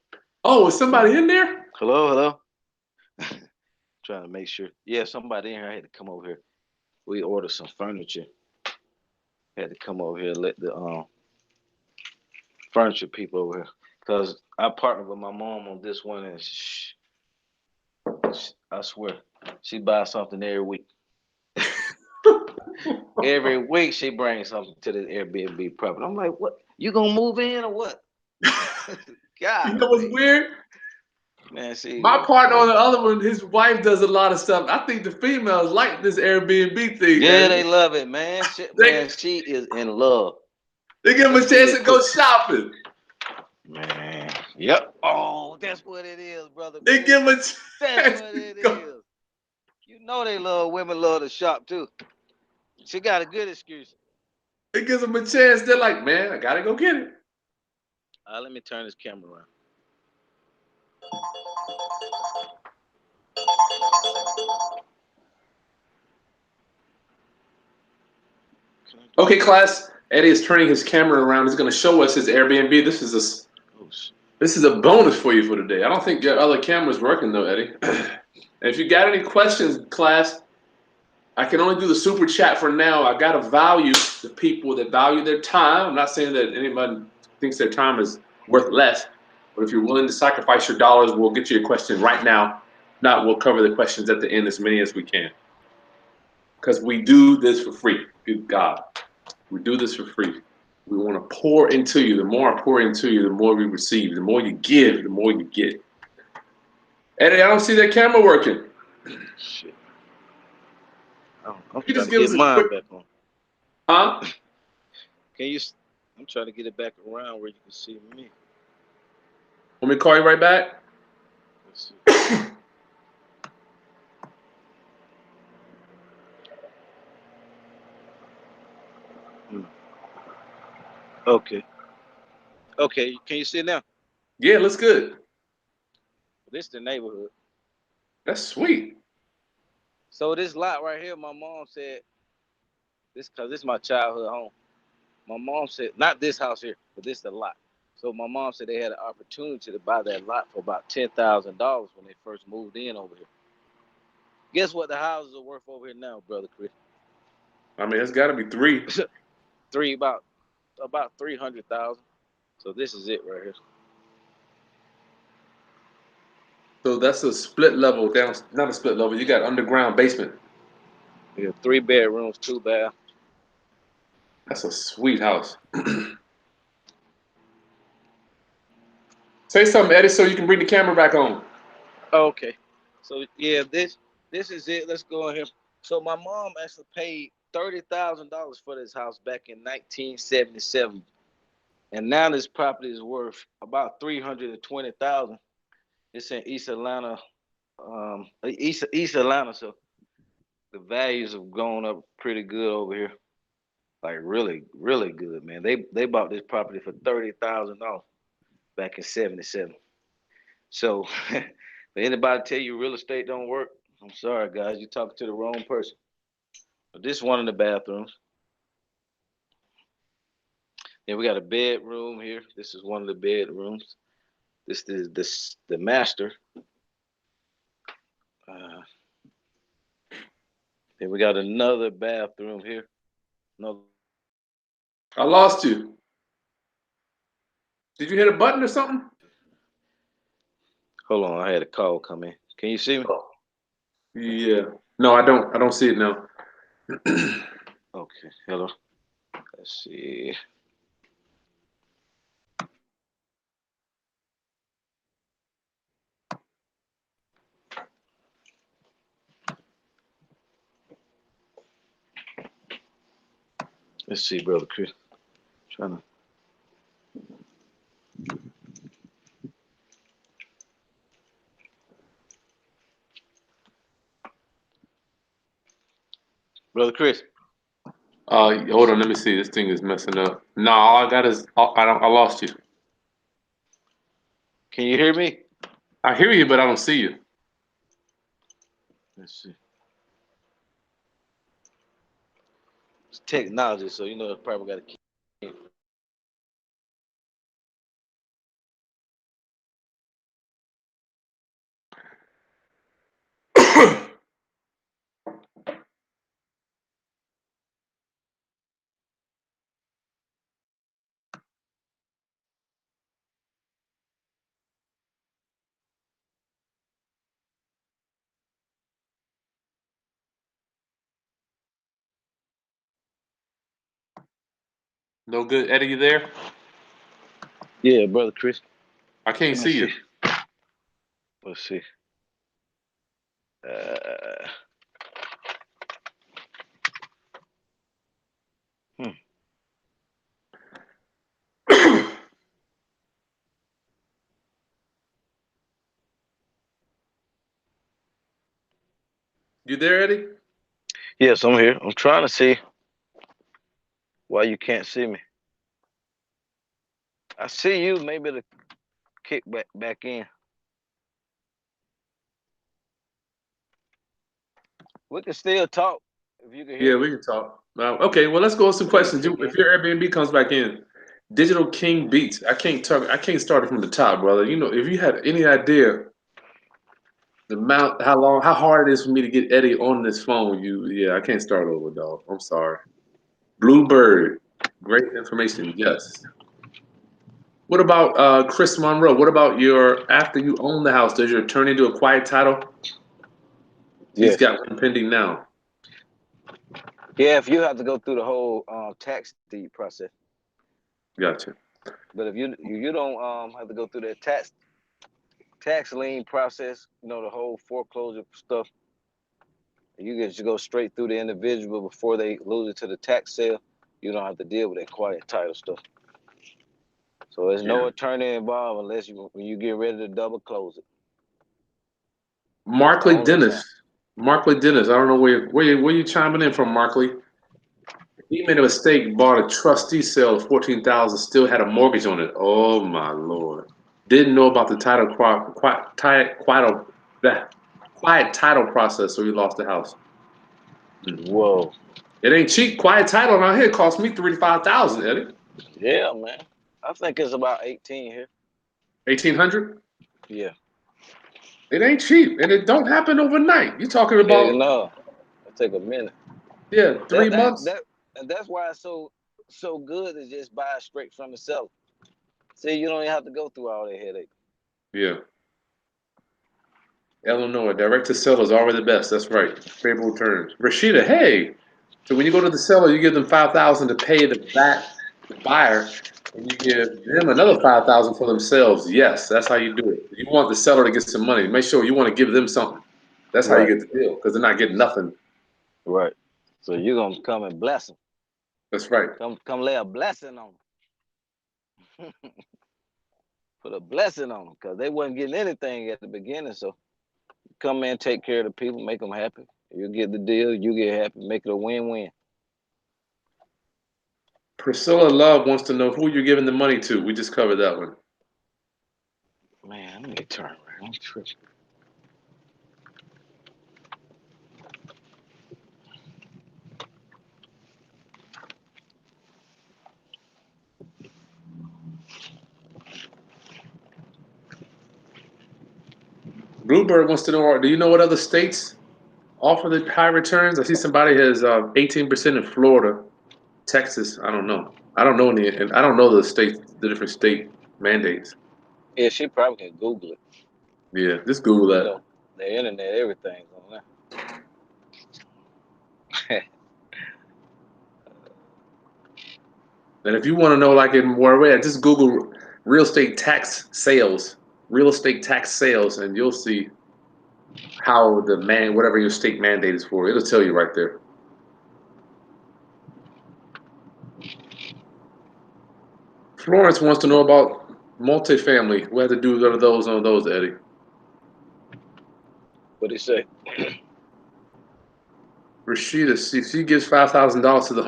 Oh, is somebody in there? Hello? Trying to make sure. Yeah, somebody in here. I had to come over here. We ordered some furniture. Had to come over here and let the furniture people over here. Because I partnered with my mom on this one, and I swear, she buys something every week. Every week she brings something to the Airbnb property. I'm like, what? You gonna move in or what? God, You know what's weird? man, My partner on the other one, his wife does a lot of stuff. I think the females like this Airbnb thing. Yeah, they love it, man. She is in love. They give them a chance to go shopping. Man, yep. Oh, that's what it is, brother. They give them a chance. That's what it is. You know they love women love to shop too. She got a good excuse. It gives them a chance. They're like, man, I gotta go get it. Let me turn this camera around. Okay, class. Eddie is turning his camera around. He's going to show us his Airbnb. This is a bonus for you for today. I don't think your other camera's working though, Eddie. And if you got any questions, class, I can only do the super chat for now. I got to value the people that value their time. I'm not saying that anybody thinks their time is worth less, but if you're willing to sacrifice your dollars, we'll get you a question right now. If not, we'll cover the questions at the end, as many as we can. Because we do this for free. Good God. We do this for free. We want to pour into you. The more I pour into you, the more we receive. The more you give, the more you get. Eddie, I don't see that camera working. Shit. I'm You trying just to give get us a mine quick, back on. huh? Can you? I'm trying to get it back around where you can see me. Want me to call you right back? Let's see. Okay. Okay. Can you see it now? Yeah, looks good. This is the neighborhood. That's sweet. So this lot right here, my mom said this because this is my childhood home. My mom said not this house here, but this the lot. So my mom said they had an opportunity to buy that lot for about $10,000 when they first moved in over here. Guess what the houses are worth over here now, brother Chris? I mean, it's got to be three. About 300,000. So this is it right here. So that's a split level down, not a split level. You got underground basement. We have 3 bedrooms, 2 baths. That's a sweet house. Say something, Eddie, so you can bring the camera back on. Okay. So yeah, this is it. Let's go in here. So my mom actually paid $30,000 for this house back in 1977, and now this property is worth about 320,000. It's in East Atlanta, East Atlanta. So the values have gone up pretty good over here, like really, really good, man. They bought this property for $30,000 back in '77. So, for anybody tell you real estate don't work, I'm sorry, guys. You're talking to the wrong person. But this is one of the bathrooms. Then we got a bedroom here. This is one of the bedrooms. This is the master. Uh, then we got another bathroom here. No, I lost you. Did you hit a button or something? hold on, I had a call come in. Can you see me? Oh, yeah. No, I don't. I don't see it now. Okay, hello. Let's see. Let's see, brother Chris. Trying to. Brother Chris. Hold on. Let me see. This thing is messing up. No, all I got is I lost you. Can you hear me? I hear you, but I don't see you. Let's see. It's technology, so you know it's probably got to keep. No good, Eddie. You there? Yeah, brother Chris. I can't Let me see see. you. Let's see. Uh, hmm. You there, Eddie? Yes, I'm here. I'm trying to see why you can't see me. I see you. Maybe the kick back in. We can still talk if you can hear Yeah, me. we can talk. Okay, well, let's go with some Let me questions. kick in. If your Airbnb comes back in, Digital King Beats. I can't talk. I can't start it from the top, brother. You know, if you had any idea the amount, how long, how hard it is for me to get Eddie on this phone, yeah, I can't start over, dog. I'm sorry. Bluebird, great information. Yes. What about Chris Monroe? What about your after you own the house? Does your attorney do a quiet title? He's Yes. got one pending now. Yeah, if you have to go through the whole tax deed process, Gotcha. but if you don't have to go through that tax lien process, the whole foreclosure stuff, you can just go straight through the individual before they lose it to the tax sale. You don't have to deal with that quiet title stuff. So there's no Yeah. attorney involved unless when you get ready to double close it. That's the Markley only time. Dennis. Markley Dennis. I don't know where you chiming in from, Markley. He made a mistake, bought a trustee sale of 14,000, still had a mortgage on it. Oh my lord! Didn't know about the quiet title process, so he lost the house. Whoa. It ain't cheap. Quiet title around here cost me 35,000, Eddie. Yeah, man. I think it's about 18 here. 1,800. Yeah. It ain't cheap, and it don't happen overnight. You're talking Heck about no. It take a minute. yeah, That three that months. that and that's why it's so good to just buy it straight from the seller. See, you don't even have to go through all that headache. Yeah, Illinois direct to seller is always the best. That's right. Favorable terms. Rashida, hey. So when you go to the seller, you give them 5,000 to pay the buyer, and you give them another 5,000 for themselves. Yes, that's how you do it. You want the seller to get some money. Make sure you want to give them something. That's how you Right, get the deal because they're not getting nothing. right. So you're gonna come and bless them. That's right. Come lay a blessing on them. Put a blessing on them because they wasn't getting anything at the beginning. So come in, take care of the people, make them happy. You get the deal, you get happy, make it a win-win. Priscilla Love wants to know who you're giving the money to. We just covered that one. Man, let me turn around. I'm tripping. Bluebird wants to know, do you know what other states offer the high returns? I see somebody has 18% in Florida, Texas. I don't know. I don't know any, and I don't know the different state mandates. Yeah, she probably can Google it. Yeah, just Google You that. know, the internet, everything's on there. And if you want to know, like in where we're at, just Google real estate tax sales, and you'll see how whatever your state mandate is for. It'll tell you right there. Florence wants to know about multifamily. We have to do those on those, Eddie. What he say? Rashida, see, if she gives $5,000 to the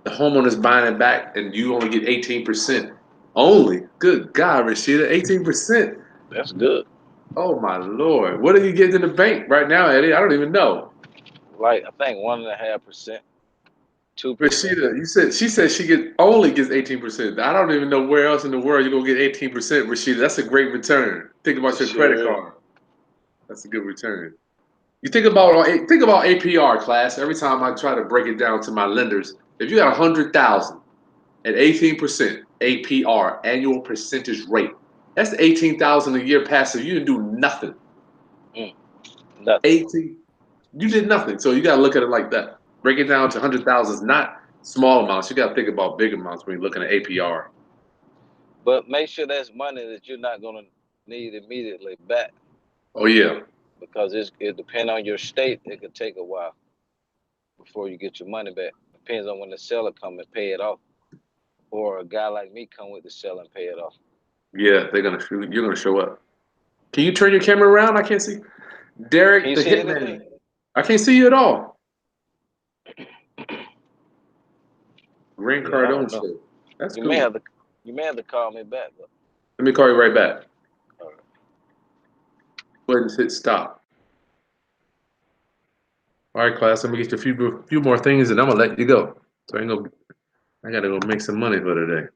homeowner's buying it back, and you only get 18%. Only, good God, Rashida, 18%. That's good. Oh my Lord, what are you getting in the bank right now, Eddie? I don't even know. Like I think 1.5%, 2%. Rashida, she said only gets 18%. I don't even know where else in the world you're gonna get 18%, Rashida. That's a great return. Think about It your credit sure is. card. That's a good return. You think about APR class. Every time I try to break it down to my lenders, if you got 100,000 at 18% APR, annual percentage rate, that's 18,000 a year passive. You didn't do nothing. Mm, nothing. 18, you did nothing. So you gotta look at it like that. Break it down to 100,000 is not small amounts. You gotta think about big amounts when you're looking at APR. But make sure that's money that you're not gonna need immediately back Oh yeah, because it depends on your state. It could take a while before you get your money back. Depends on when the seller come and pay it off, or a guy like me come with the seller and pay it off. yeah. You're gonna show up. Can you turn your camera around? I can't see. Derek Can you the see anything? Hitman. I can't see you at all. Grant Yeah, I Cardone don't know. show. That's You may cool. have to call me back. But, Let me call you right back. all right. Go ahead and hit stop. All right, class. Let me get you a few more things, and I'm gonna let you go. So I gotta go make some money for today.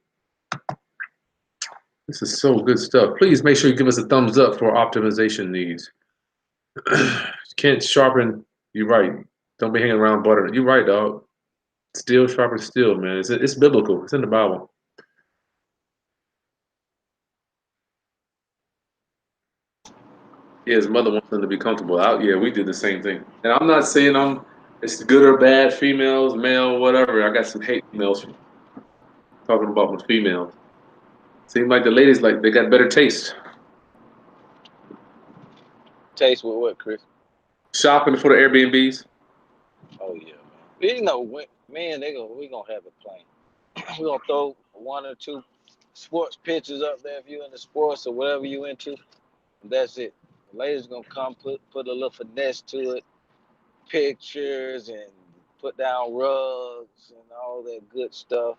This is so good stuff. Please make sure you give us a thumbs up for optimization needs. Can't sharpen. You're right. Don't be hanging around butter. You're right, dog. Steel sharpen steel, man. It's biblical. It's in the Bible. Yeah, his mother wants him to be comfortable. Yeah, we did the same thing. And I'm not saying it's good or bad, females, male, whatever. I got some hate mails talking about with females. Seems like the ladies like they got better taste. Taste with what, Chris? Shopping for the Airbnbs. Oh yeah, man. You know, man, we gonna have a plan. We gonna throw one or two sports pictures up there if you into sports or whatever you into. That's it. The ladies gonna come put a little finesse to it, pictures and put down rugs and all that good stuff.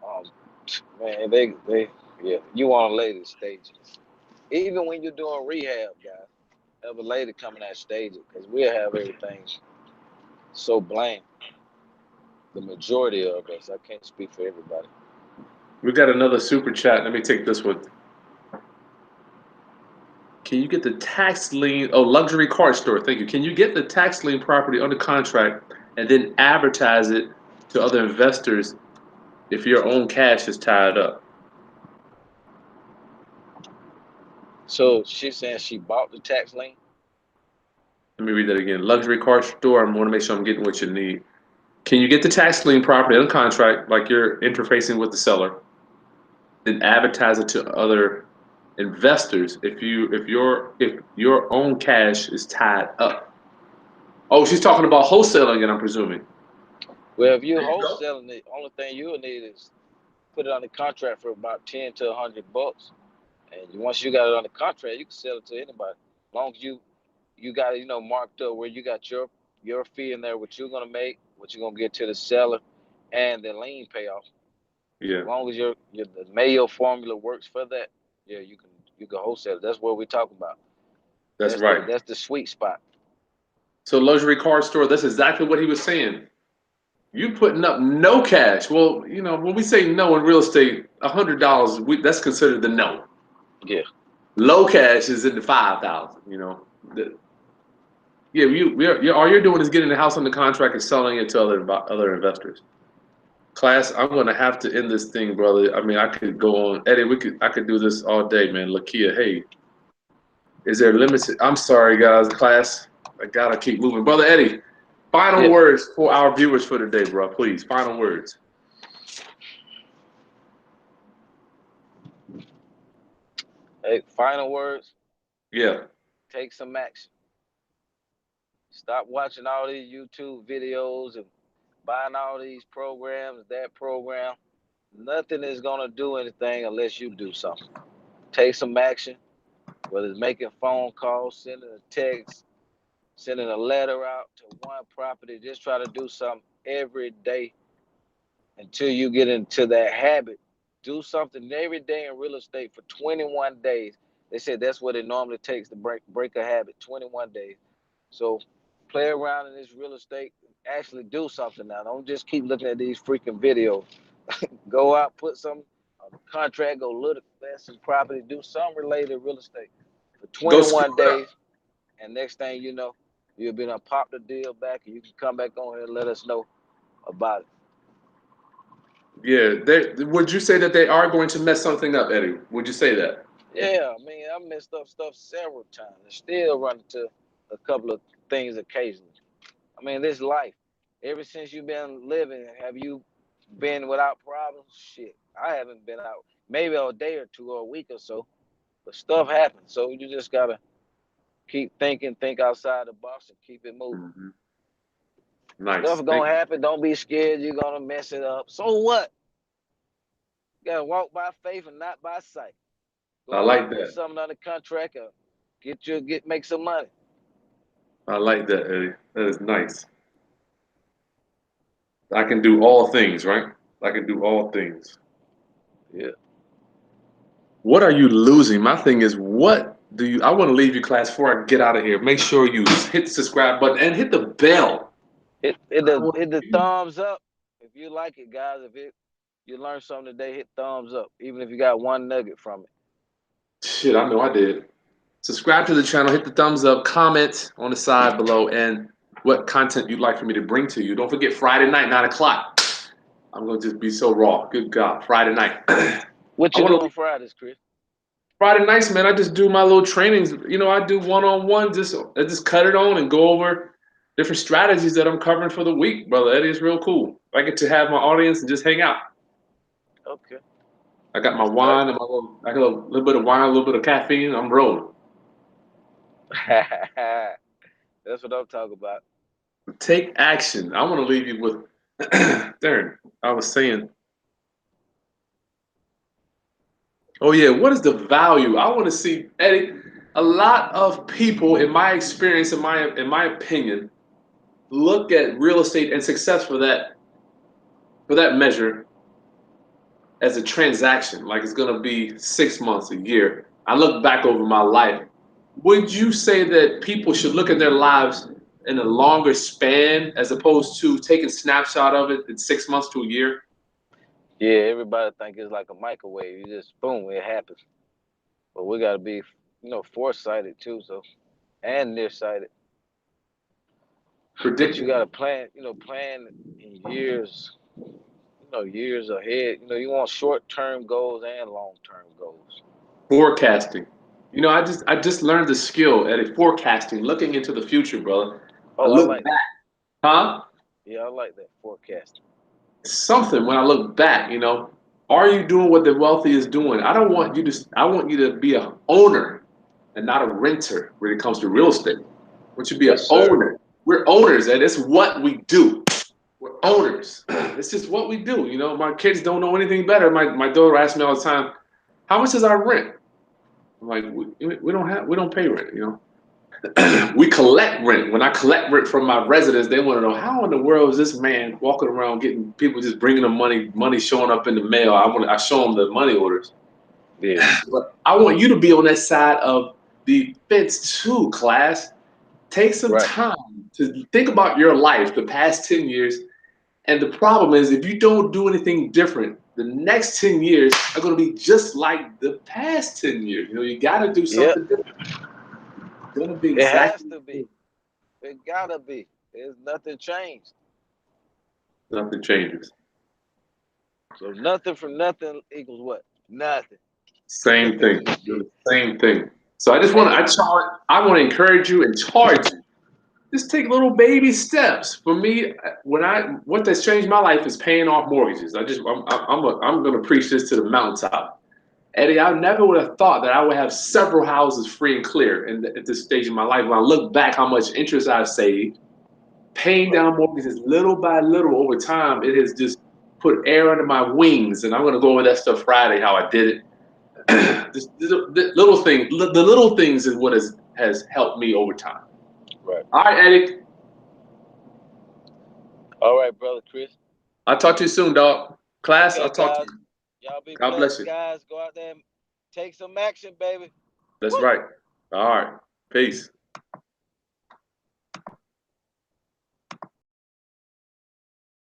Um, man, they yeah. You want a lady to stage it. Even when you're doing rehab, guys, have a lady coming out stage it because we'll have everything so bland. The majority of us, I can't speak for everybody. We got another super chat. Let me take this one. Can you get the tax lien? Oh, luxury car store. Thank you. Can you get the tax lien property under contract and then advertise it to other investors if your own cash is tied up? So she's saying she bought the tax lien. Let me read that again. Luxury car store. I want to make sure I'm getting what you need. Can you get the tax lien property under contract, like you're interfacing with the seller, then advertise it to other investors if your own cash is tied up? Oh, she's talking about wholesaling it, I'm presuming. Well, if you're There you go. wholesaling it, only thing you'll need is put it on the contract for about 10 to $100, and once you got it on the contract, you can sell it to anybody. As long as you got it, marked up where you got your fee in there, what you're gonna make, what you're gonna get to the seller, and the lien payoff. Yeah, As long as the Mayo formula works for that, yeah, you can wholesale it. That's what we're talking about. that's That's the right. that's the sweet spot. So luxury car store, that's exactly what he was saying. You putting up no cash. Well, when we say no in real estate, $100, that's considered the no. Yeah. Low cash is in the 5,000. Yeah, all you're doing is getting the house under contract and selling it to other investors. Class, I'm gonna have to end this thing, brother. I mean, I could go on, Eddie. I could do this all day, man. Lakia, hey, is there limits? I'm sorry, guys. Class, I gotta keep moving, brother Eddie. Final Yeah. words for our viewers for today, bro. Please, final words. Hey, final words. Yeah, Take some action. Stop watching all these YouTube videos and buying all these programs, that program. Nothing is gonna do anything unless you do something. Take some action, whether it's making phone calls, sending a text, sending a letter out to one property. Just try to do something every day until you get into that habit. Do something every day in real estate for 21 days. They said that's what it normally takes to break a habit, 21 days. So play around in this real estate. Actually do something now. Don't just keep looking at these freaking videos. Go out, put some on the contract, go look at some property, do something related to real estate for go screw 21 it up. days. And next thing you know, you'll be done pop the deal back and you can come back on here and let us know about it. Yeah, would you say that they are going to mess something up, Eddie? Would you say that? Yeah, I mean, I messed up stuff several times and still run into a couple of things occasionally. I mean, this life, ever since you've been living, have you been without problems? Shit, I haven't been out maybe a day or two or a week or so, but stuff happens. So you just gotta keep thinking, think outside the box, and keep it moving. Hmm. Stuff Nice. Thank gonna you. happen. Don't be scared. You're gonna mess it up. So what? You gotta walk by faith and not by sight. As I long as you like put that. something under contract or make some money. I like that, Eddie. That is nice. I can do all things, right? I can do all things. Yeah. What are you losing? My thing is, what do you? I want to leave you, class, before I get out of here. Make sure you hit the subscribe button and hit the bell. Hit I want the thumbs up if you like it, guys. You learned something today, hit thumbs up, even if you got one nugget from it. Shit, I know I did. Subscribe to the channel, hit the thumbs up, comment on the side below, and what content you'd like for me to bring to you. Don't forget Friday night, 9 o'clock. I'm gonna just be so raw. Good God, Friday night. What I you want do to on Fridays, Chris? Friday nights, man. I just do my little trainings. You know, I do one-on-one. I just cut it on and go over different strategies that I'm covering for the week, brother. Eddie, is real cool. I get to have my audience and just hang out. Okay. I got my That's tight. wine and I got a little bit of wine, a little bit of caffeine. I'm rolling. That's what I'm talking about. Take action. I want to leave you with, Darren, I was saying, oh yeah, what is the value? I want to see, Eddie, a lot of people, in my experience, in my opinion, look at real estate and success for that measure as a transaction, like it's going to be 6 months, a year. I look back over my life. Would you say that people should look at their lives in a longer span as opposed to taking snapshot of it in 6 months to a year? Yeah, everybody think it's like a microwave. You just boom, it happens. But we gotta be, foresighted too. So and nearsighted. But you Predictive, gotta plan in years. Years ahead. You want short term goals and long term goals. forecasting. You know, I just learned the skill at forecasting, looking into the future, brother. I Oh, I look like back, that. huh? Yeah, I like that forecasting. Something when I look back, are you doing what the wealthy is doing? I want you to be a owner and not a renter when it comes to real estate. I want you to be Yes, an sir. owner. We're owners, and it's what we do. We're owners. It's just what we do. My kids don't know anything better. My daughter asks me all the time, "How much is our rent?" I'm like, we don't pay rent. We collect rent. When I collect rent from my residents, they want to know how in the world is this man walking around getting people just bringing them money showing up in the mail. I show them the money orders. Yeah. But I want you to be on that side of the fence too, class. Take some Right. time to think about your life, the past 10 years. And the problem is, if you don't do anything different, the next 10 years are going to be just like the past 10 years. You got to do Yep. something different. It's going to be It has exactly to be. It gotta be. There's nothing changed. nothing changes. So nothing from nothing equals what? Nothing. Same thing. The same thing. So And I want to encourage you and charge you. Just take little baby steps. For me, what has changed my life is paying off mortgages. I'm going to preach this to the mountaintop. Eddie, I never would have thought that I would have several houses free and clear at this stage in my life. When I look back, how much interest I've saved, paying right. down mortgages little by little over time, it has just put air under my wings. And I'm going to go over that stuff Friday, how I did it. The little things is what has helped me over time. Right. All right, Eddie. All right, brother Chris. I'll talk to you soon, dog. Class, Okay, I'll talk to guys. you. Y'all be God bless blessed, you. guys. Go out there and take some action, baby. That's Woo! right. All right. Peace.